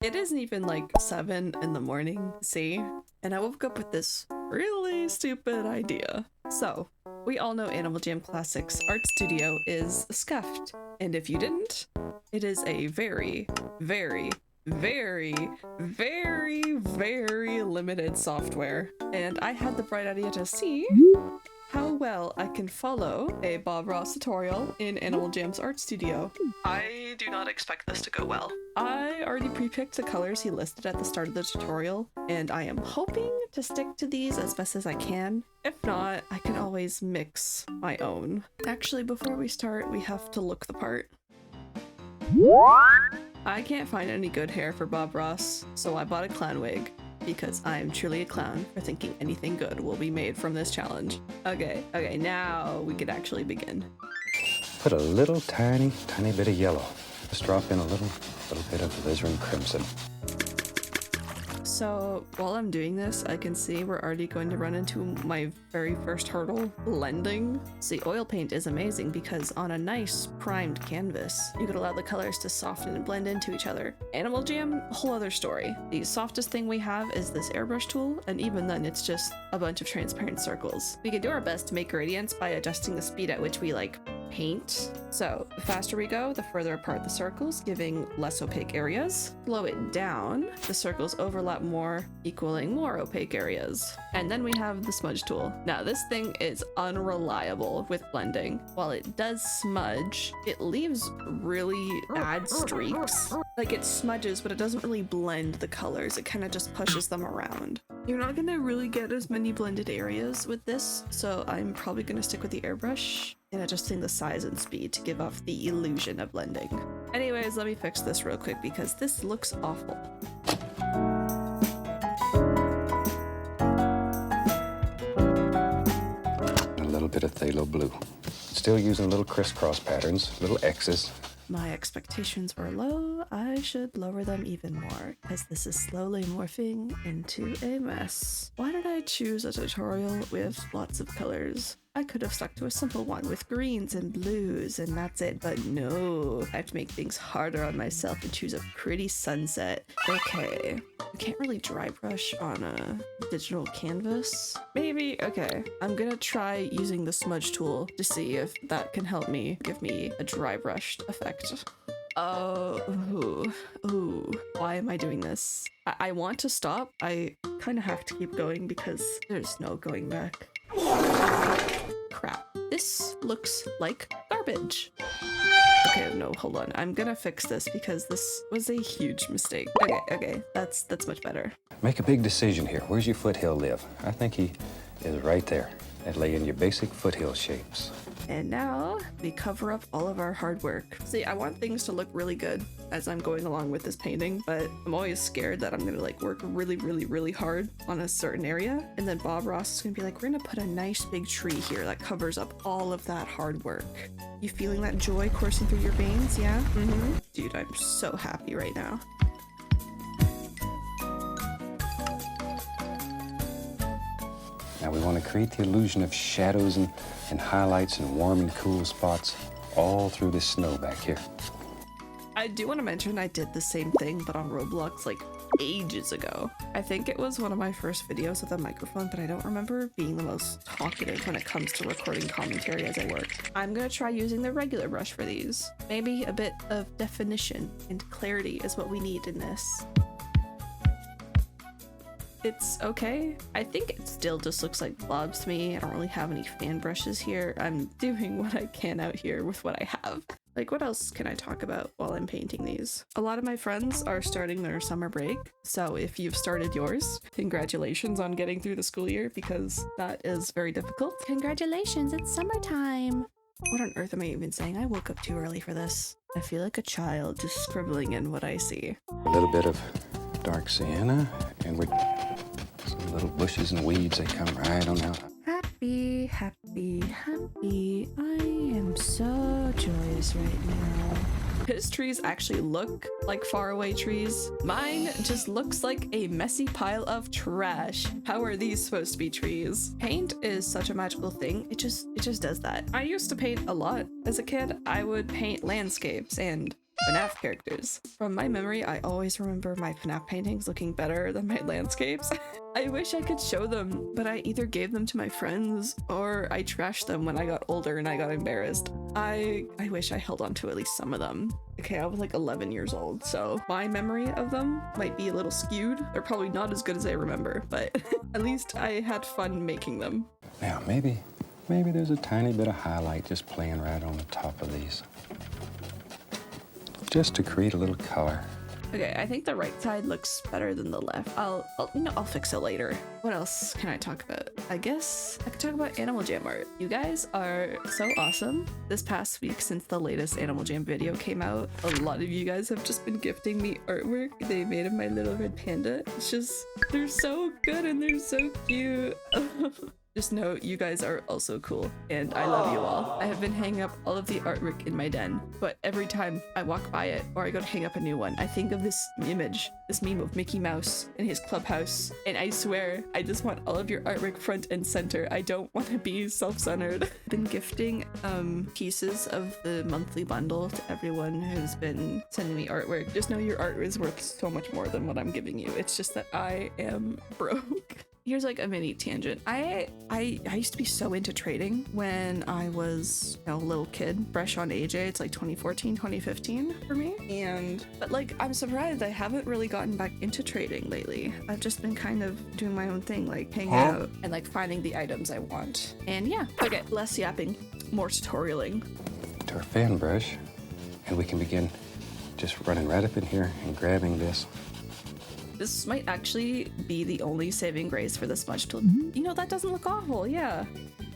It isn't even like 7 in the morning, see? And I woke up with this really stupid idea. So, we all know Animal Jam Classics art studio is scuffed. And if you didn't, it is a very, very, very, very, very limited software. And I had the bright idea to see how well I can follow a Bob Ross tutorial in Animal Jam's art studio. I do not expect this to go well. I already pre-picked the colors he listed at the start of the tutorial, and I am hoping to stick to these as best as I can. If not, I can always mix my own. Actually, before we start, we have to look the part. I can't find any good hair for Bob Ross, so I bought a clown wig. Because I am truly a clown for thinking anything good will be made from this challenge. Okay, now we could actually begin. Put a little tiny bit of yellow. Just drop in a little bit of alizarin crimson. So while I'm doing this, I can see we're already going to run into my very first hurdle, blending. See, oil paint is amazing because on a nice primed canvas, you could allow the colors to soften and blend into each other. Animal Jam, a whole other story. The softest thing we have is this airbrush tool, and even then it's just a bunch of transparent circles. We can do our best to make gradients by adjusting the speed at which we paint. So the faster we go, the further apart the circles, giving less opaque areas. Slow it down, the circles overlap more, equaling more opaque areas. And then we have the smudge tool. Now this thing is unreliable with blending. While it does smudge, it leaves really bad streaks. Like it smudges, but it doesn't really blend the colors. It kind of just pushes them around. You're not gonna really get as many blended areas with this, so I'm probably gonna stick with the airbrush and adjusting the size and speed to give off the illusion of blending. Anyways, let me fix this real quick because this looks awful. A little bit of phthalo blue. Still using little crisscross patterns, little X's. My expectations were low. I should lower them even more because this is slowly morphing into a mess. Why did I choose a tutorial with lots of colors? I could have stuck to a simple one with greens and blues and that's it, but no. I have to make things harder on myself and choose a pretty sunset. Okay, I can't really dry brush on a digital canvas. Maybe, okay. I'm gonna try using the smudge tool to see if that can help me give me a dry brushed effect. Oh, ooh, why am I doing this? I want to stop. I kind of have to keep going because there's no going back. Crap. This looks like garbage. Okay, no, hold on. I'm gonna fix this because this was a huge mistake. Okay, that's much better. Make a big decision here. Where's your foothill live? I think he is right there. And lay in your basic foothill shapes. And now we cover up all of our hard work. See, I want things to look really good as I'm going along with this painting, but I'm always scared that I'm gonna work really hard on a certain area. And then Bob Ross is gonna be like, we're gonna put a nice big tree here that covers up all of that hard work. You feeling that joy coursing through your veins? Yeah? Mm-hmm. Dude, I'm so happy right now. Now we want to create the illusion of shadows and highlights and warm and cool spots all through the snow back here. I do want to mention I did the same thing, but on Roblox ages ago. I think it was one of my first videos with a microphone, but I don't remember being the most talkative when it comes to recording commentary as I work. I'm gonna try using the regular brush for these. Maybe a bit of definition and clarity is what we need in this. It's okay. I think it still just looks like blobs to me. I don't really have any fan brushes here. I'm doing what I can out here with what I have. What else can I talk about while I'm painting these? A lot of my friends are starting their summer break, so if you've started yours, congratulations on getting through the school year because that is very difficult. Congratulations, it's summertime. What on earth am I even saying? I woke up too early for this. I feel like a child just scribbling in what I see. A little bit of dark sienna, and with some little bushes and weeds that come right on out. Happy. I am so joyous right now. His trees actually look like faraway trees. Mine just looks like a messy pile of trash. How are these supposed to be trees? Paint is such a magical thing. It just does that. I used to paint a lot as a kid. I would paint landscapes and FNAF characters. From my memory, I always remember my FNAF paintings looking better than my landscapes. I wish I could show them, but I either gave them to my friends or I trashed them when I got older and I got embarrassed. I wish I held on to at least some of them. Okay, I was like 11 years old, so my memory of them might be a little skewed. They're probably not as good as I remember, but at least I had fun making them. Now, maybe there's a tiny bit of highlight just playing right on the top of these. Just to create a little color. Okay, I think the right side looks better than the left. I'll fix it later. What else can I talk about? I guess I could talk about Animal Jam art. You guys are so awesome. This past week, since the latest Animal Jam video came out, a lot of you guys have just been gifting me artwork they made of my little red panda. It's just, they're so good and they're so cute. Just know you guys are also cool and I love you all. I have been hanging up all of the artwork in my den, but every time I walk by it or I go to hang up a new one, I think of this image, this meme of Mickey Mouse in his clubhouse, and I swear I just want all of your artwork front and center. I don't want to be self-centered. I've been gifting pieces of the monthly bundle to everyone who's been sending me artwork. Just know your art is worth so much more than what I'm giving you. It's just that I am broke. Here's like a mini tangent. I used to be so into trading when I was, you know, a little kid, fresh on AJ. It's like 2014, 2015 for me. But like, I'm surprised I haven't really gotten back into trading lately. I've just been kind of doing my own thing, like hanging out and like finding the items I want. And yeah, okay, less yapping, more tutorialing. To our fan brush, and we can begin just running right up in here and grabbing this. This might actually be the only saving grace for the smudge tool. You know, that doesn't look awful, yeah.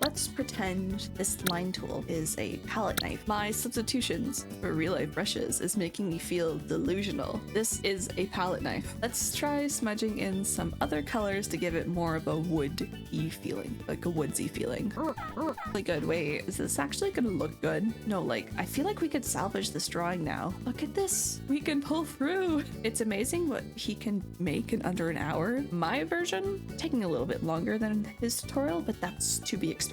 Let's pretend this line tool is a palette knife. My substitutions for real life brushes is making me feel delusional. This is a palette knife. Let's try smudging in some other colors to give it more of a wood-y feeling, like a woodsy feeling. Really good. Wait, is this actually gonna look good? No, like, I feel like we could salvage this drawing now. Look at this. We can pull through. It's amazing what he can make in under an hour. My version taking a little bit longer than his tutorial, but that's to be expected.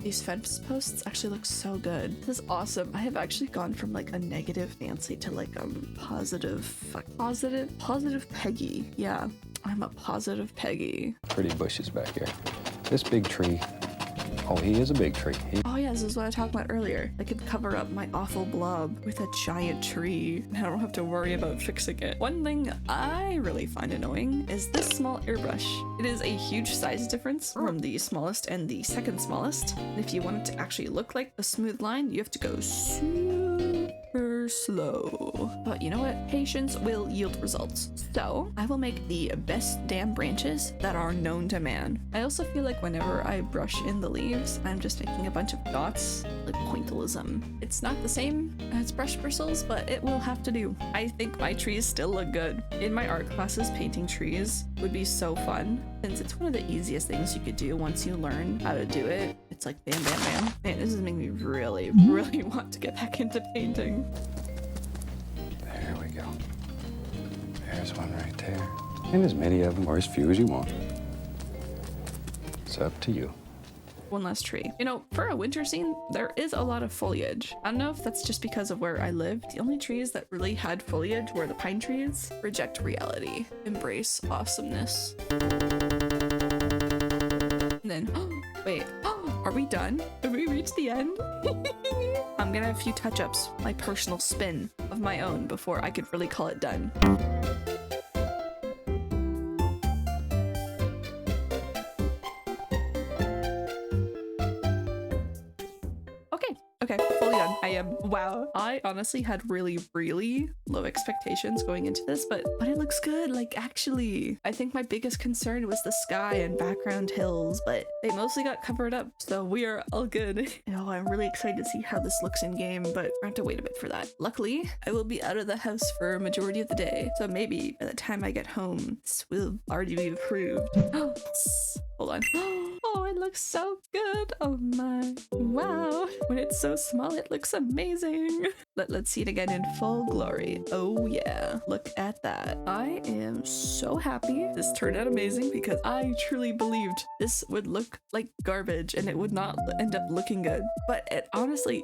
These fence posts actually look so good. This is awesome. I have actually gone from like a negative Nancy to like a positive Peggy. Yeah, I'm a positive Peggy. Pretty bushes back here. This big tree. Oh, he is a big tree. Oh yeah, this is what I talked about earlier. I could cover up my awful blob with a giant tree and I don't have to worry about fixing it. One thing I really find annoying is this small airbrush. It is a huge size difference from the smallest and the second smallest. And if you want it to actually look like a smooth line, you have to go super slow. But you know what? Patience will yield results. So I will make the best damn branches that are known to man. I also feel like whenever I brush in the leaves, I'm just making a bunch of dots, like pointillism. It's not the same as brush bristles, but it will have to do. I think my trees still look good. In my art classes, painting trees would be so fun, since it's one of the easiest things you could do once you learn how to do it. It's like bam, bam, bam. Man, this is making me really, really want to get back into painting. There we go. There's one right there. And as many of them or as few as you want. It's up to you. One last tree. You know, for a winter scene, there is a lot of foliage. I don't know if that's just because of where I live. The only trees that really had foliage were the pine trees. Reject reality. Embrace awesomeness. And then, wait, are we done? Have we reached the end? I'm gonna have a few touch-ups, my personal spin of my own before I could really call it done. Okay, fully done. I am. Wow. I honestly had really, really low expectations going into this, but it looks good. Like, actually, I think my biggest concern was the sky and background hills, but they mostly got covered up, so we are all good. You know, I'm really excited to see how this looks in game, but I have to wait a bit for that. Luckily, I will be out of the house for a majority of the day, so maybe by the time I get home, this will already be approved. Hold on. Oh, it looks so good. Oh my. Wow. When it's so small, it looks amazing. Let's see it again in full glory. Oh yeah. Look at that. I am so happy this turned out amazing because I truly believed this would look like garbage and it would not end up looking good. But it honestly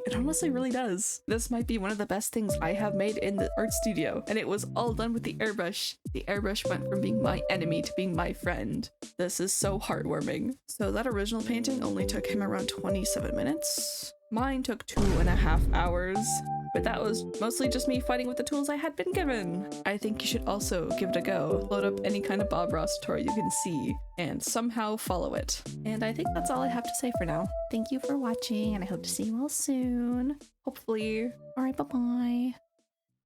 really does. This might be one of the best things I have made in the art studio, and it was all done with the airbrush. The airbrush went from being my enemy to being my friend. This is so heartwarming. So that original painting only took him around 27 minutes. Mine took 2.5 hours. But that was mostly just me fighting with the tools I had been given. I think you should also give it a go. Load up any kind of Bob Ross tutorial you can see and somehow follow it. And I think that's all I have to say for now. Thank you for watching, and I hope to see you all soon. Hopefully. All right, bye-bye.